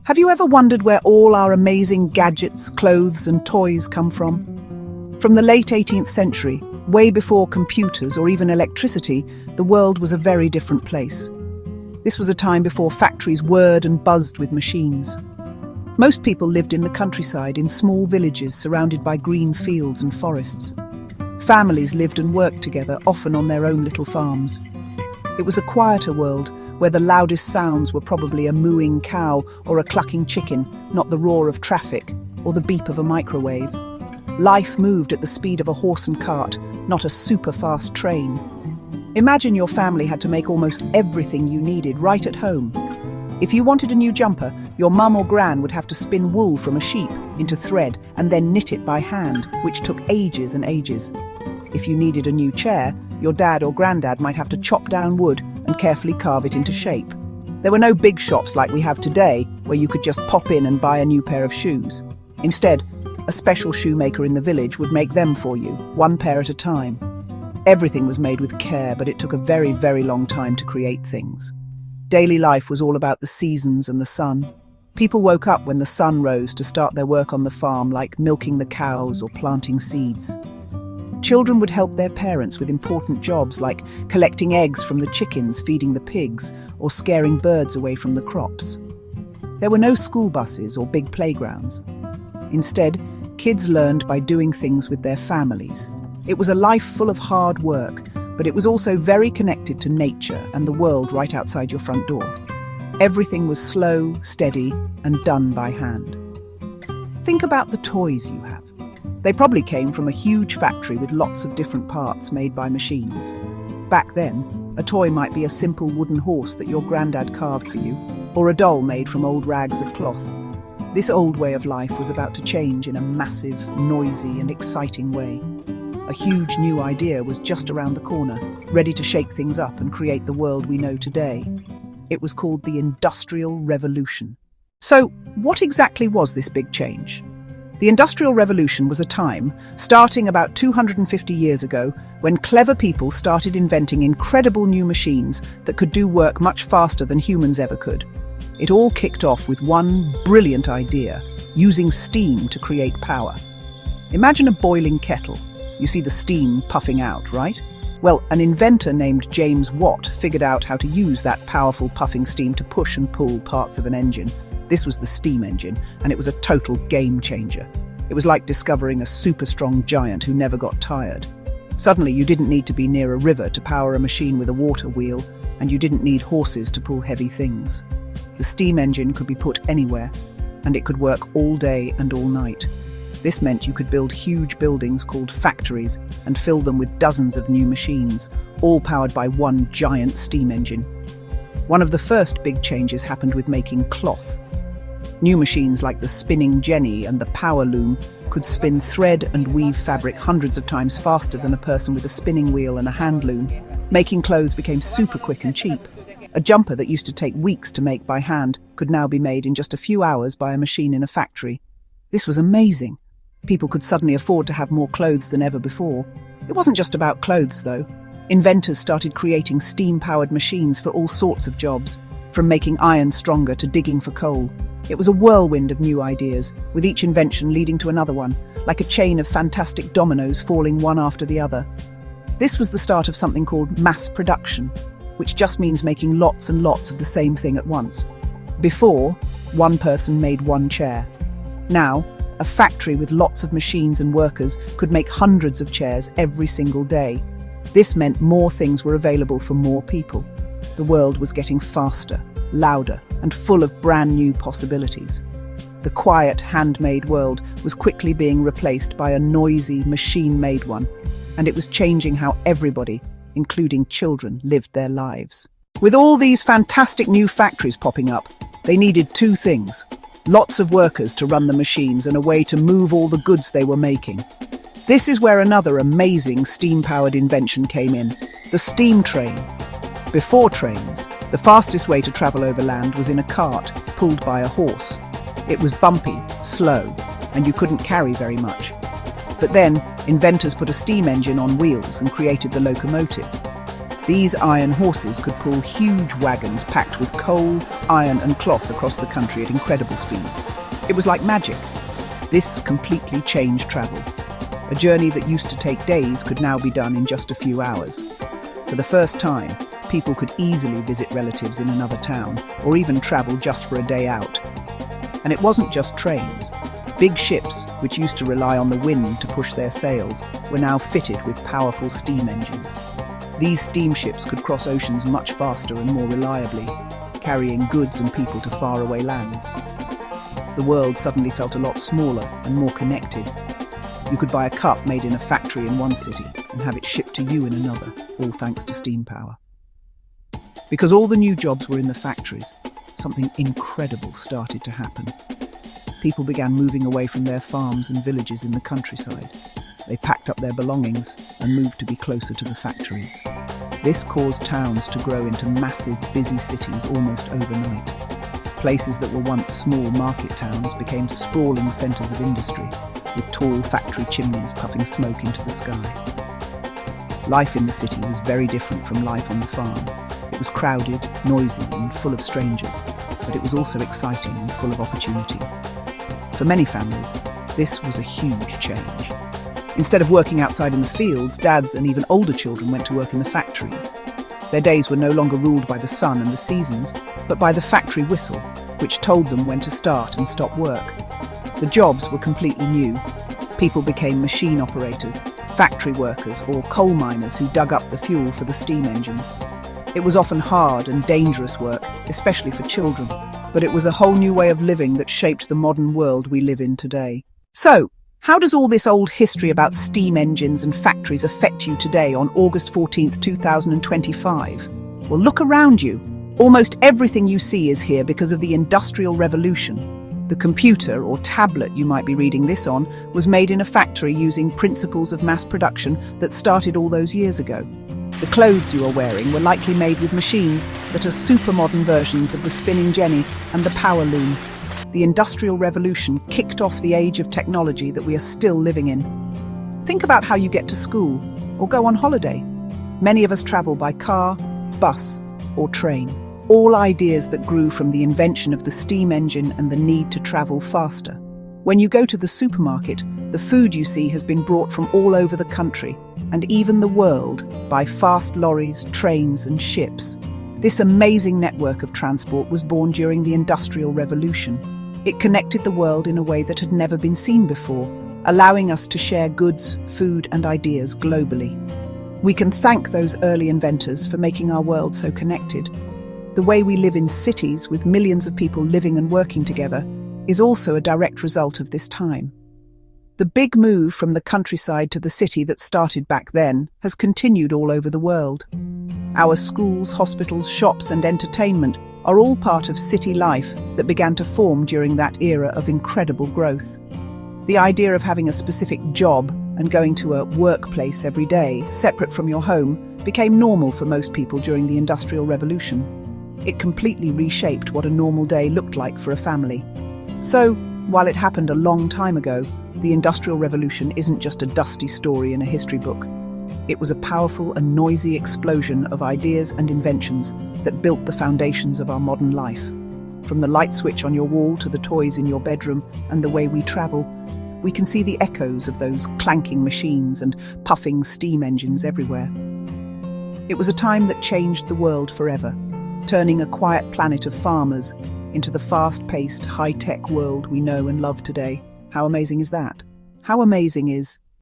Have you ever wondered where all our amazing gadgets, clothes and toys come from? From the late 18th century, way before computers or even electricity, the world was a very different place. This was a time before factories whirred and buzzed with machines. Most people lived in the countryside in small villages surrounded by green fields and forests. Families lived and worked together, often on their own little farms. It was a quieter world, where the loudest sounds were probably a mooing cow or a clucking chicken, not the roar of traffic or the beep of a microwave. Life moved at the speed of a horse and cart, not a super-fast train. Imagine your family had to make almost everything you needed right at home. If you wanted a new jumper, your mum or gran would have to spin wool from a sheep into thread and then knit it by hand, which took ages and ages. If you needed a new chair, your dad or granddad might have to chop down wood and carefully carve it into shape. There were no big shops like we have today, where you could just pop in and buy a new pair of shoes. Instead, a special shoemaker in the village would make them for you, one pair at a time. Everything was made with care, but it took a very, very long time to create things. Daily life was all about the seasons and the sun. People woke up when the sun rose to start their work on the farm, like milking the cows or planting seeds. Children would help their parents with important jobs like collecting eggs from the chickens, feeding the pigs, or scaring birds away from the crops. There were no school buses or big playgrounds. Instead, kids learned by doing things with their families. It was a life full of hard work, but it was also very connected to nature and the world right outside your front door. Everything was slow, steady, and done by hand. Think about the toys you have. They probably came from a huge factory with lots of different parts made by machines. Back then, a toy might be a simple wooden horse that your granddad carved for you, or a doll made from old rags of cloth. This old way of life was about to change in a massive, noisy, and exciting way. A huge new idea was just around the corner, ready to shake things up and create the world we know today. It was called the Industrial Revolution. So, what exactly was this big change? The Industrial Revolution was a time, starting about 250 years ago, when clever people started inventing incredible new machines that could do work much faster than humans ever could. It all kicked off with one brilliant idea, using steam to create power. Imagine a boiling kettle. You see the steam puffing out, right? Well, an inventor named James Watt figured out how to use that powerful puffing steam to push and pull parts of an engine. This was the steam engine, and it was a total game changer. It was like discovering a super strong giant who never got tired. Suddenly, you didn't need to be near a river to power a machine with a water wheel, and you didn't need horses to pull heavy things. The steam engine could be put anywhere, and it could work all day and all night. This meant you could build huge buildings called factories and fill them with dozens of new machines, all powered by one giant steam engine. One of the first big changes happened with making cloth. New machines like the spinning jenny and the power loom could spin thread and weave fabric hundreds of times faster than a person with a spinning wheel and a hand loom. Making clothes became super quick and cheap. A jumper that used to take weeks to make by hand could now be made in just a few hours by a machine in a factory. This was amazing. People could suddenly afford to have more clothes than ever before. It wasn't just about clothes, though. Inventors started creating steam-powered machines for all sorts of jobs, from making iron stronger to digging for coal. It was a whirlwind of new ideas, with each invention leading to another one, like a chain of fantastic dominoes falling one after the other. This was the start of something called mass production, which just means making lots and lots of the same thing at once. Before, one person made one chair. Now, a factory with lots of machines and workers could make hundreds of chairs every single day. This meant more things were available for more people. The world was getting faster, louder, and full of brand new possibilities. The quiet, handmade world was quickly being replaced by a noisy, machine-made one, and it was changing how everybody, including children, lived their lives. With all these fantastic new factories popping up, they needed two things: lots of workers to run the machines and a way to move all the goods they were making. This is where another amazing steam-powered invention came in: the steam train. Before trains, the fastest way to travel over land was in a cart pulled by a horse. It was bumpy, slow, and you couldn't carry very much. But then, inventors put a steam engine on wheels and created the locomotive. These iron horses could pull huge wagons packed with coal, iron and cloth across the country at incredible speeds. It was like magic. This completely changed travel. A journey that used to take days could now be done in just a few hours. For the first time, people could easily visit relatives in another town, or even travel just for a day out. And it wasn't just trains. Big ships, which used to rely on the wind to push their sails, were now fitted with powerful steam engines. These steamships could cross oceans much faster and more reliably, carrying goods and people to faraway lands. The world suddenly felt a lot smaller and more connected. You could buy a cup made in a factory in one city and have it shipped to you in another, all thanks to steam power. Because all the new jobs were in the factories, something incredible started to happen. People began moving away from their farms and villages in the countryside. They packed up their belongings and moved to be closer to the factories. This caused towns to grow into massive, busy cities almost overnight. Places that were once small market towns became sprawling centres of industry, with tall factory chimneys puffing smoke into the sky. Life in the city was very different from life on the farm. It was crowded, noisy and full of strangers, but it was also exciting and full of opportunity. For many families, this was a huge change. Instead of working outside in the fields, dads and even older children went to work in the factories. Their days were no longer ruled by the sun and the seasons, but by the factory whistle, which told them when to start and stop work. The jobs were completely new. People became machine operators, factory workers, or coal miners who dug up the fuel for the steam engines. It was often hard and dangerous work, especially for children, but it was a whole new way of living that shaped the modern world we live in today. So, how does all this old history about steam engines and factories affect you today on August 14th, 2025? Well, look around you. Almost everything you see is here because of the Industrial Revolution. The computer, or tablet you might be reading this on, was made in a factory using principles of mass production that started all those years ago. The clothes you are wearing were likely made with machines that are super-modern versions of the spinning jenny and the power loom. The Industrial Revolution kicked off the age of technology that we are still living in. Think about how you get to school or go on holiday. Many of us travel by car, bus, or train. All ideas that grew from the invention of the steam engine and the need to travel faster. When you go to the supermarket, the food you see has been brought from all over the country and even the world by fast lorries, trains, and ships. This amazing network of transport was born during the Industrial Revolution. It connected the world in a way that had never been seen before, allowing us to share goods, food, and ideas globally. We can thank those early inventors for making our world so connected. The way we live in cities with millions of people living and working together is also a direct result of this time. The big move from the countryside to the city that started back then has continued all over the world. Our schools, hospitals, shops, and entertainment are all part of city life that began to form during that era of incredible growth. The idea of having a specific job and going to a workplace every day, separate from your home, became normal for most people during the Industrial Revolution. It completely reshaped what a normal day looked like for a family. So, while it happened a long time ago, the Industrial Revolution isn't just a dusty story in a history book. It was a powerful and noisy explosion of ideas and inventions that built the foundations of our modern life. From the light switch on your wall to the toys in your bedroom and the way we travel, we can see the echoes of those clanking machines and puffing steam engines everywhere. It was a time that changed the world forever, turning a quiet planet of farmers into the fast-paced, high-tech world we know and love today. How amazing is that? How amazing is